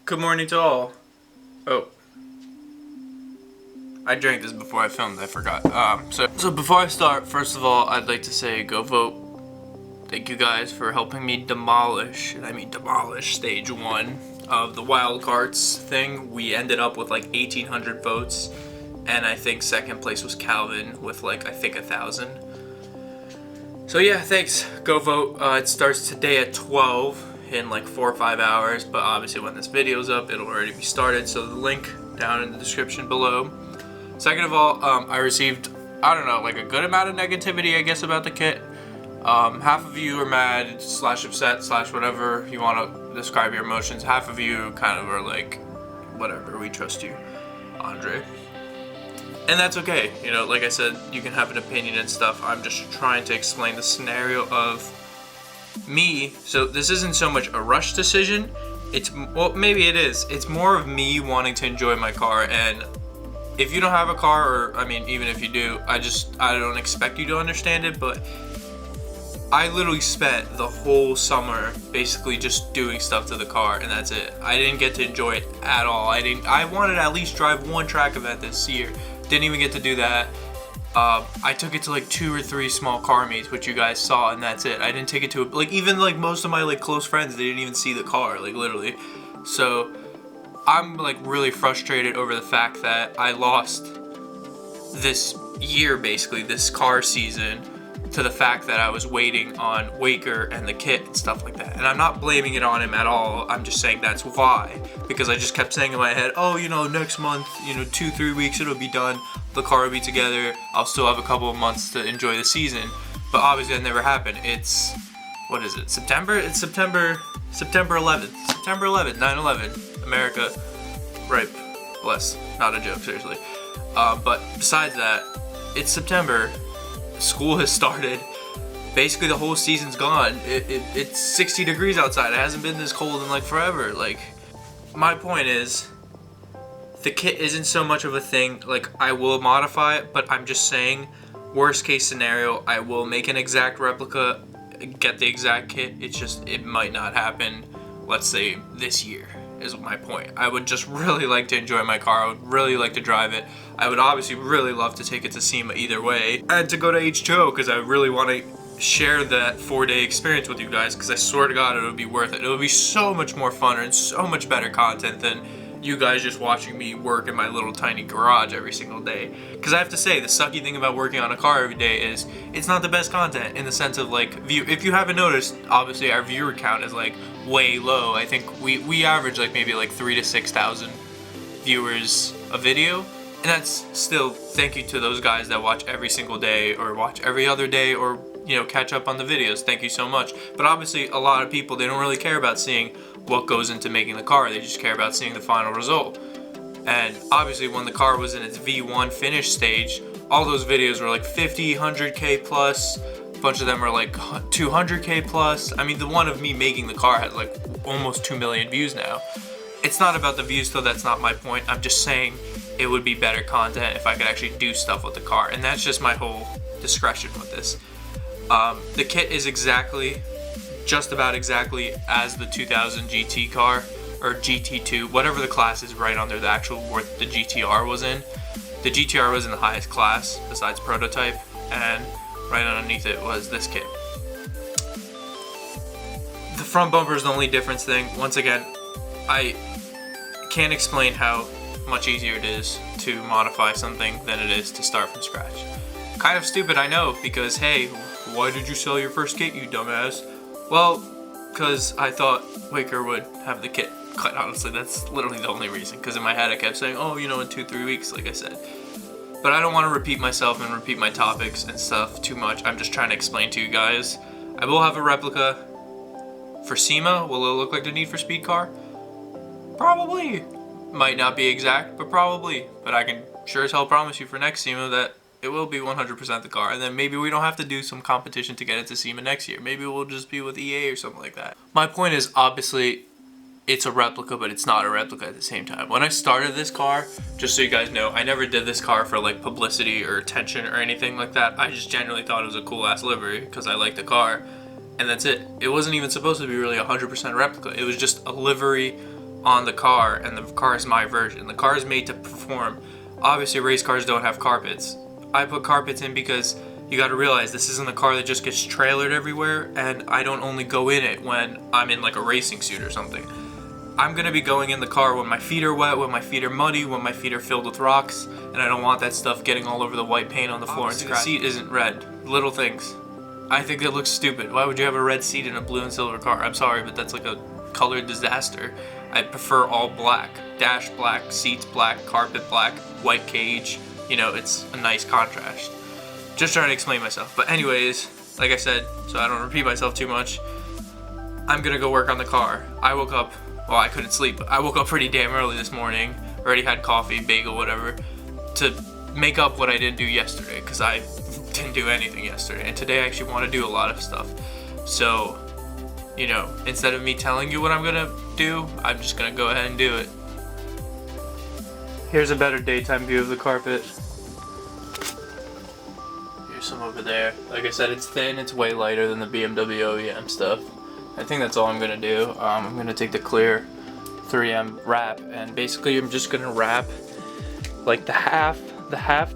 Good morning to all. Oh. I drank this before I filmed, I forgot. So before I start, first of all, I'd like to say go vote. Thank you guys for helping me demolish stage 1 of the wild cards thing. We ended up with like 1,800 votes, and I think second place was Calvin with like, I think 1,000. So yeah, thanks. Go vote. It starts today at 12 in like 4 or 5 hours, but obviously when this video's up, it'll already be started. So the link down in the description below. Second of all, I received, I don't know, like a good amount of negativity, I guess, about the kit. Half of you are mad, slash upset, slash whatever you want to describe your emotions. Half of you kind of are like, whatever, we trust you, Andre. And that's okay. You know, like I said, you can have an opinion and stuff. I'm just trying to explain the scenario of me. So this isn't so much a rush decision. It's, well, maybe it is. It's more of me wanting to enjoy my car. And if you don't have a car, or I mean, even if you do, I don't expect you to understand it, but I literally spent the whole summer basically just doing stuff to the car, and that's it. I didn't get to enjoy it at all. I wanted to at least drive one track event this year. Didn't even get to do that. I took it to like 2 or 3 small car meets, which you guys saw, and that's it. I didn't take it to like even like most of my like close friends, they didn't even see the car, like literally. So I'm like really frustrated over the fact that I lost this year, basically this car season, to the fact that I was waiting on Waker and the kit and stuff like that. And I'm not blaming it on him at all. I'm just saying that's why, because I just kept saying in my head, oh, you know, next month, you know, 2-3 weeks it'll be done, the car will be together, I'll still have a couple of months to enjoy the season. But obviously that never happened. It's, what is it, September? It's September 11th. September 11th, 9/11, America, right, bless, not a joke, seriously. But besides that, it's September. School has started. Basically the whole season's gone. It's 60 degrees outside. It hasn't been this cold in like forever. Like, my point is, the kit isn't so much of a thing. Like, I will modify it, but I'm just saying, worst case scenario, I will make an exact replica, get the exact kit. It's just, it might not happen, let's say, this year, is my point. I would just really like to enjoy my car. I would really like to drive it. I would obviously really love to take it to SEMA either way, and to go to H2O, because I really want to share that 4-day experience with you guys, because I swear to God it would be worth it. It would be so much more fun and so much better content than you guys just watching me work in my little tiny garage every single day. Because I have to say, the sucky thing about working on a car every day is it's not the best content, in the sense of like view. If you haven't noticed, obviously our viewer count is like way low. I think we average like maybe like 3,000 to 6,000 viewers a video. And that's still, thank you to those guys that watch every single day, or watch every other day, or, you know, catch up on the videos. Thank you so much. But obviously a lot of people, they don't really care about seeing what goes into making the car. They just care about seeing the final result. And obviously when the car was in its V1 finish stage, all those videos were like 50, 100K plus. A bunch of them are like 200K plus. I mean, the one of me making the car had like almost 2 million views now. It's not about the views though, that's not my point. I'm just saying it would be better content if I could actually do stuff with the car. And that's just my whole discretion with this. The kit is just about exactly as the 2000 GT car, or GT2, whatever the class is right under the actual what the GTR was in. The GTR was in the highest class besides prototype, and right underneath it was this kit. The front bumper is the only difference thing. Once again, I can't explain how much easier it is to modify something than it is to start from scratch. Kind of stupid, I know, because hey, why did you sell your first kit, you dumbass? Well, because I thought Waker would have the kit. Quite honestly, that's literally the only reason, because in my head I kept saying, oh, you know, in 2-3 weeks, like I said. But I don't want to repeat myself and repeat my topics and stuff too much. I'm just trying to explain to you guys. I will have a replica for SEMA. Will it look like the Need for Speed car? Probably. Might not be exact, but probably. But I can sure as hell promise you for next SEMA that it will be 100% the car. And then maybe we don't have to do some competition to get it to SEMA next year. Maybe we'll just be with EA or something like that. My point is, obviously, it's a replica, but it's not a replica at the same time. When I started this car, just so you guys know, I never did this car for like publicity or attention or anything like that. I just genuinely thought it was a cool ass livery because I liked the car, and that's it. It wasn't even supposed to be really 100% replica. It was just a livery on the car, and the car is my version. The car is made to perform. Obviously race cars don't have carpets. I put carpets in because you got to realize this isn't a car that just gets trailered everywhere, and I don't only go in it when I'm in like a racing suit or something. I'm gonna be going in the car when my feet are wet, when my feet are muddy, when my feet are filled with rocks, and I don't want that stuff getting all over the white paint on the floor. And the seat isn't red. Little things. I think that looks stupid. Why would you have a red seat in a blue and silver car? I'm sorry, but that's like a colored disaster. I prefer all black. Dash black, seats black, carpet black, white cage. You know, it's a nice contrast. Just trying to explain myself. But anyways, like I said, so I don't repeat myself too much, I'm gonna go work on the car. I woke up, well, I couldn't sleep. I woke up pretty damn early this morning. Already had coffee, bagel, whatever, to make up what I didn't do yesterday, because I didn't do anything yesterday. And today I actually want to do a lot of stuff. So, you know, instead of me telling you what I'm gonna do, I'm just gonna go ahead and do it. Here's a better daytime view of the carpet. Here's some over there. Like I said, it's thin, it's way lighter than the BMW OEM stuff. I think that's all I'm gonna do. I'm gonna take the clear 3M wrap, and basically I'm just gonna wrap like the half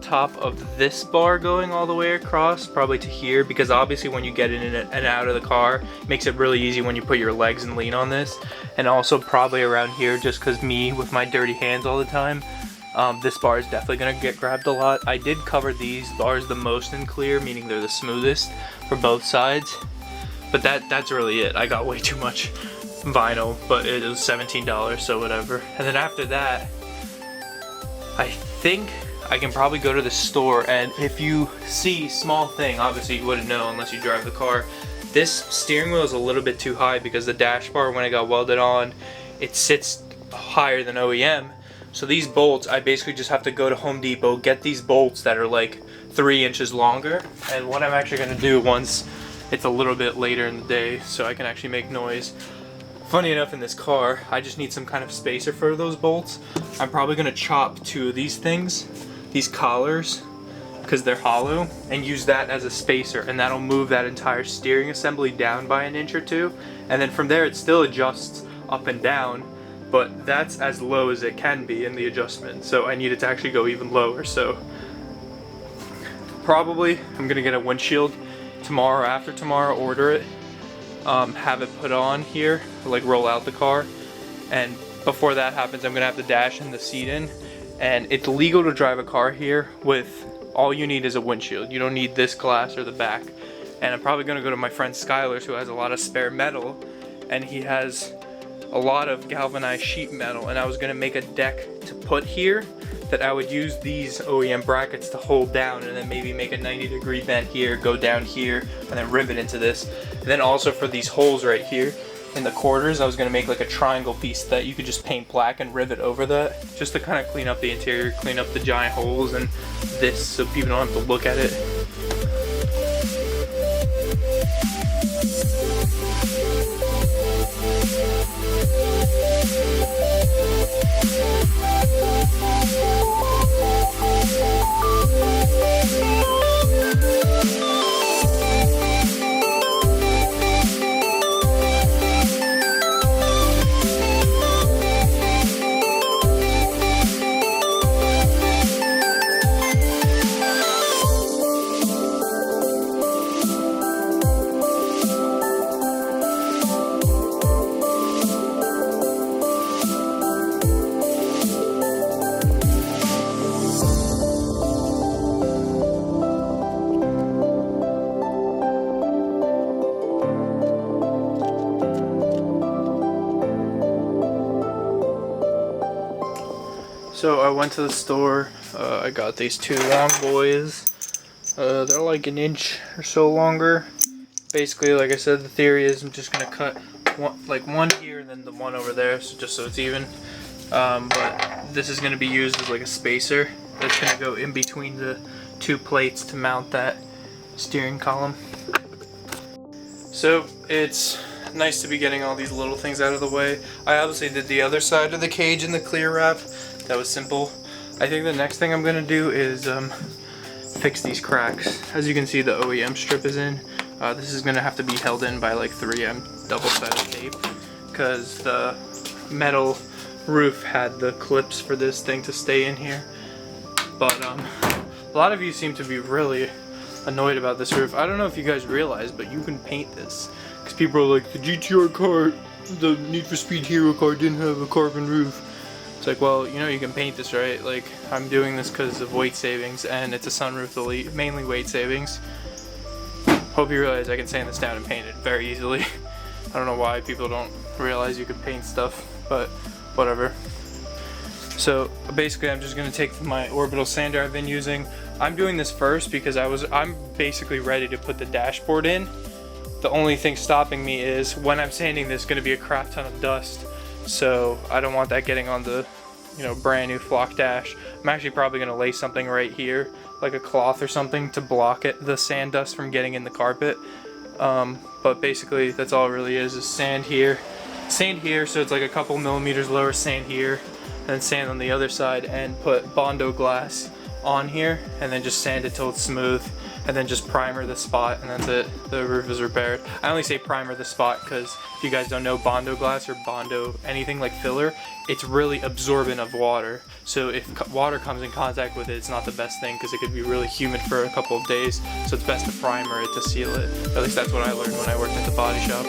top of this bar going all the way across, probably to here, because obviously when you get in and out of the car, it makes it really easy when you put your legs and lean on this. And also probably around here, just because me with my dirty hands all the time, this bar is definitely gonna get grabbed a lot. I did cover these bars the most in clear, meaning they're the smoothest for both sides. But that's really it. I got way too much vinyl, but it was $17, so whatever. And then after that, I think I can probably go to the store, and if you see, small thing, obviously you wouldn't know unless you drive the car, this steering wheel is a little bit too high because the dash bar, when it got welded on, it sits higher than OEM. So these bolts, I basically just have to go to Home Depot, get these bolts that are like 3 inches longer. And what I'm actually gonna do once it's a little bit later in the day, so I can actually make noise. Funny enough, in this car, I just need some kind of spacer for those bolts. I'm probably gonna chop 2 of these things, these collars, because they're hollow, and use that as a spacer, and that'll move that entire steering assembly down by 1 inch or 2. And then from there, it still adjusts up and down, but that's as low as it can be in the adjustment. So I need it to actually go even lower. So probably I'm gonna get a windshield tomorrow or after tomorrow, order it, have it put on here, like roll out the car, and before that happens I'm gonna have the dash and the seat in. And it's legal to drive a car here with, all you need is a windshield. You don't need this glass or the back. And I'm probably gonna go to my friend Skylar's, who has a lot of spare metal, and he has a lot of galvanized sheet metal, and I was gonna make a deck to put here that I would use these OEM brackets to hold down, and then maybe make a 90-degree bend here, go down here, and then rivet into this. And then also for these holes right here in the quarters, I was gonna make like a triangle piece that you could just paint black and rivet over that, just to kind of clean up the interior, clean up the giant holes and this, so people don't have to look at it. So I went to the store, I got these 2 long boys. They're like 1 inch or so longer. Basically, like I said, the theory is I'm just gonna cut one here and then the one over there, so just so it's even. But this is gonna be used as like a spacer that's gonna go in between the 2 plates to mount that steering column. So it's nice to be getting all these little things out of the way. I obviously did the other side of the cage in the clear wrap. That was simple. I think the next thing I'm gonna do is fix these cracks. As you can see, the OEM strip is in. This is gonna have to be held in by like 3M double-sided tape, because the metal roof had the clips for this thing to stay in here. But a lot of you seem to be really annoyed about this roof. I don't know if you guys realize, but you can paint this. Because people are like, the GTR car, the Need for Speed Hero car didn't have a carbon roof. It's like, well, you know you can paint this, right? Like, I'm doing this because of weight savings, and it's a sunroof Elite, mainly weight savings. Hope you realize I can sand this down and paint it very easily. I don't know why people don't realize you can paint stuff, but whatever. So basically I'm just going to take my orbital sander I've been using. I'm doing this first because I'm basically ready to put the dashboard in. The only thing stopping me is when I'm sanding this going to be a crap ton of dust. So I don't want that getting on the, you know, brand new flock dash. I'm actually probably going to lay something right here, like a cloth or something, to block the sand dust from getting in the carpet. But basically that's all it really is sand here, so it's like a couple millimeters lower, sand here, and sand on the other side, and put Bondo glass on here, and then just sand it till it's smooth, and then just primer the spot, and that's it. The roof is repaired. I only say primer the spot because if you guys don't know, Bondo glass or Bondo anything like filler, it's really absorbent of water. So if water comes in contact with it, it's not the best thing because it could be really humid for a couple of days. So it's best to primer it to seal it. At least that's what I learned when I worked at the body shop.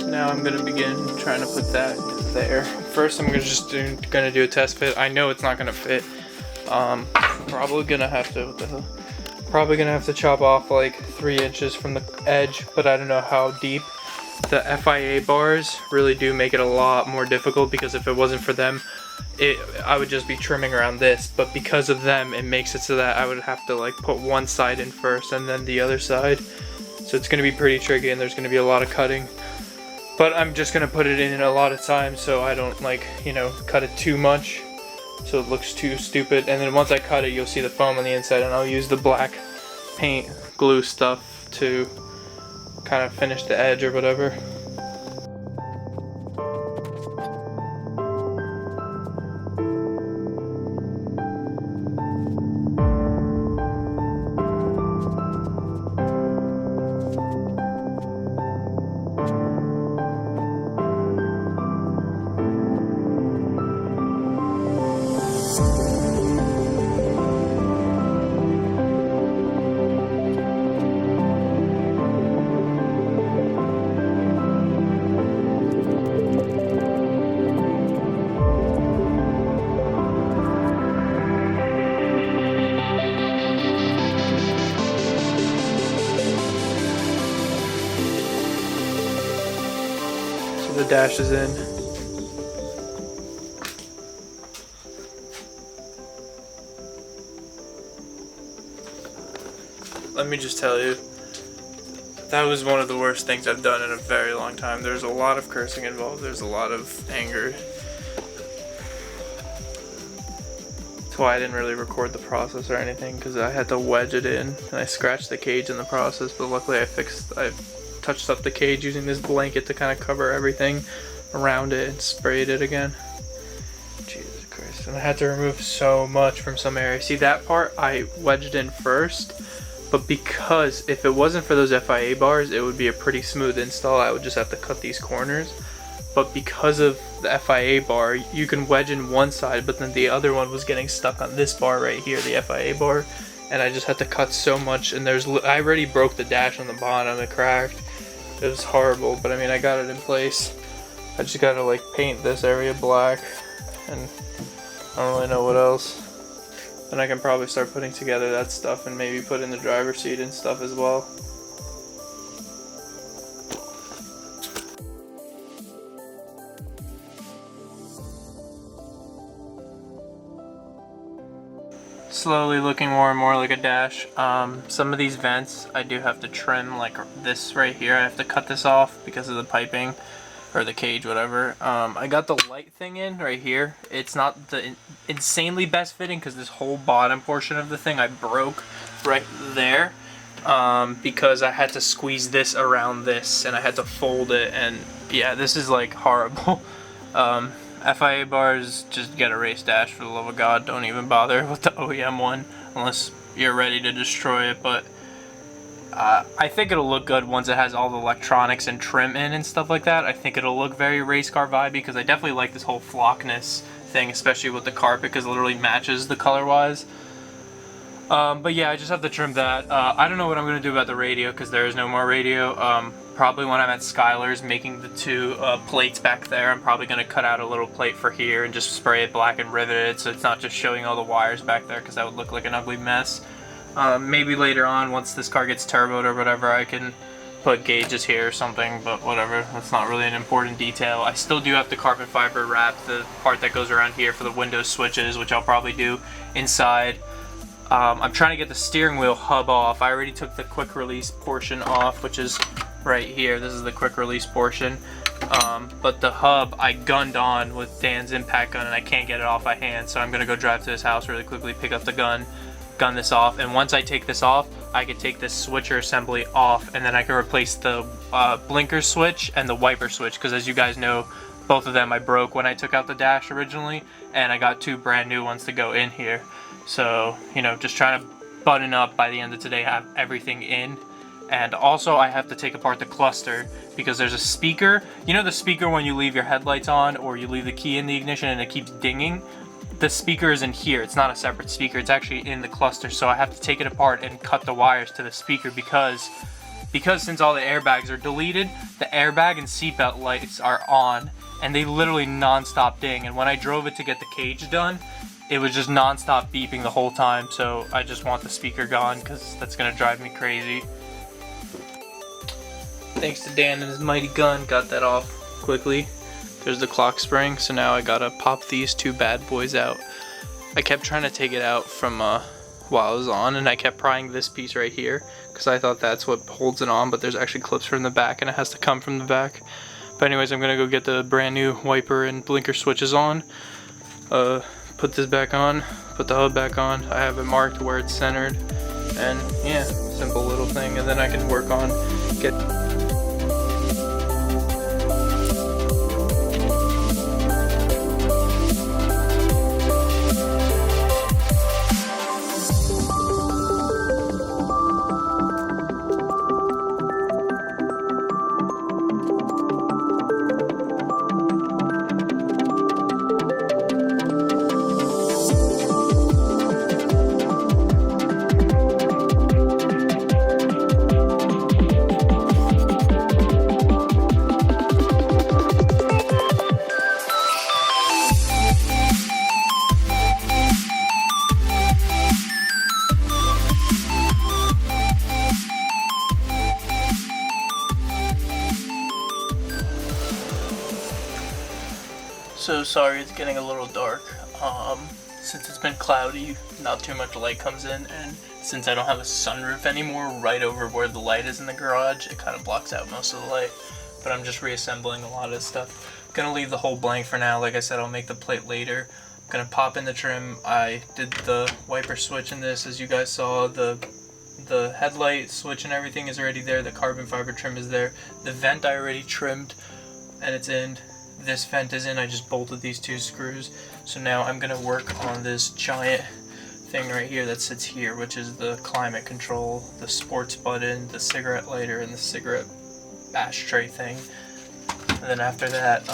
Now I'm gonna begin trying to put that there. First I'm just gonna do a test fit. I know it's not gonna fit. Probably gonna have to chop off like 3 inches from the edge, but I don't know how deep. The FIA bars really do make it a lot more difficult because if it wasn't for them, I would just be trimming around this, but because of them it makes it so that I would have to like put one side in first and then the other side. So it's gonna be pretty tricky and there's gonna be a lot of cutting. But I'm just gonna put it in a lot of time so I don't like, you know, cut it too much so it looks too stupid. And then once I cut it, you'll see the foam on the inside, and I'll use the black paint glue stuff to kind of finish the edge or whatever. the dash is in. Let me just tell you, that was one of the worst things I've done in a very long time. There's a lot of cursing involved. There's a lot of anger. That's why I didn't really record the process or anything, because I had to wedge it in and I scratched the cage in the process, but luckily I touched up the cage using this blanket to kind of cover everything around it and sprayed it again. Jesus Christ. And I had to remove so much from some areas. See, that part I wedged in first, but because if it wasn't for those FIA bars, it would be a pretty smooth install. I would just have to cut these corners. But because of the FIA bar, you can wedge in one side, but then the other one was getting stuck on this bar right here, the FIA bar, and I just had to cut so much. And I already broke the dash on the bottom, it cracked. It was horrible, but I mean, I got it in place. I just gotta like paint this area black, and I don't really know what else. Then I can probably start putting together that stuff and maybe put in the driver's seat and stuff as well. Slowly looking more and more like a dash. Some of these vents I do have to trim, like this right here. I have to cut this off because of the piping or the cage, whatever. I got the light thing in right here. It's not the insanely best fitting because this whole bottom portion of the thing I broke right there because I had to squeeze this around this and I had to fold it, and yeah, this is like horrible. FIA bars, just get a race dash for the love of God. Don't even bother with the OEM one unless you're ready to destroy it. But I think it'll look good once it has all the electronics and trim in and stuff like that. I think it'll look very race car vibe because I definitely like this whole flockness thing, especially with the carpet because it literally matches the color wise. But yeah, I just have to trim that. I don't know what I'm going to do about the radio because there is no more radio. Probably when I'm at Skylar's making the two plates back there, I'm probably going to cut out a little plate for here and just spray it black and rivet it so it's not just showing all the wires back there because that would look like an ugly mess. Maybe later on, once this car gets turboed or whatever, I can put gauges here or something, but whatever. That's not really an important detail. I still do have to carbon fiber wrap the part that goes around here for the window switches, which I'll probably do inside. I'm trying to get the steering wheel hub off. I already took the quick release portion off, which is right here. This is the quick release portion. But the hub I gunned on with Dan's impact gun and I can't get it off by hand, so I'm gonna go drive to his house really quickly, pick up the gun this off, and once I take this off, I can take this switcher assembly off and then I can replace the blinker switch and the wiper switch, because as you guys know, both of them I broke when I took out the dash originally, and I got two brand new ones to go in here. So, you know, just trying to button up by the end of today, have everything in. And also I have to take apart the cluster because there's a speaker. You know the speaker when you leave your headlights on or you leave the key in the ignition and it keeps dinging? The speaker is in here. It's not a separate speaker. It's actually in the cluster. So I have to take it apart and cut the wires to the speaker because since all the airbags are deleted, the airbag and seatbelt lights are on and they literally non-stop ding. And when I drove it to get the cage done, it was just non-stop beeping the whole time. So I just want the speaker gone because that's gonna drive me crazy. Thanks to Dan and his mighty gun, got that off quickly. There's the clock spring, so now I gotta pop these two bad boys out. I kept trying to take it out from while I was on, and I kept prying this piece right here because I thought that's what holds it on, but there's actually clips from the back and it has to come from the back. But anyways, I'm gonna go get the brand new wiper and blinker switches on, put this back on, put the hub back on. I have it marked where it's centered, and yeah, simple little thing, and then I can work on so sorry it's getting a little dark. Since it's been cloudy, not too much light comes in, and since I don't have a sunroof anymore right over where the light is in the garage, it kind of blocks out most of the light. But I'm just reassembling a lot of stuff. Gonna leave the whole blank for now. Like I said, I'll make the plate later. Gonna pop in the trim. I did the wiper switch in this, as you guys saw. The headlight switch and everything is already there. The carbon fiber trim is there. The vent I already trimmed, and it's in. This vent is in. I just bolted these 2 screws. So now I'm gonna work on this giant thing right here that sits here, which is the climate control, the sports button, the cigarette lighter, and the cigarette ashtray thing. And then after that,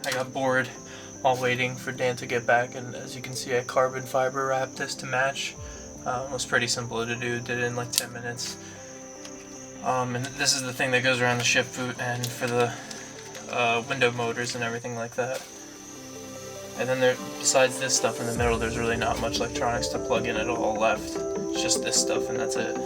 I got bored while waiting for Dan to get back, and as you can see, I carbon fiber wrapped this to match. It was pretty simple to do, did it in like 10 minutes. And this is the thing that goes around the shift boot and for the window motors and everything like that. And then there, besides this stuff in the middle, there's really not much electronics to plug in at all left. It's just this stuff and that's it.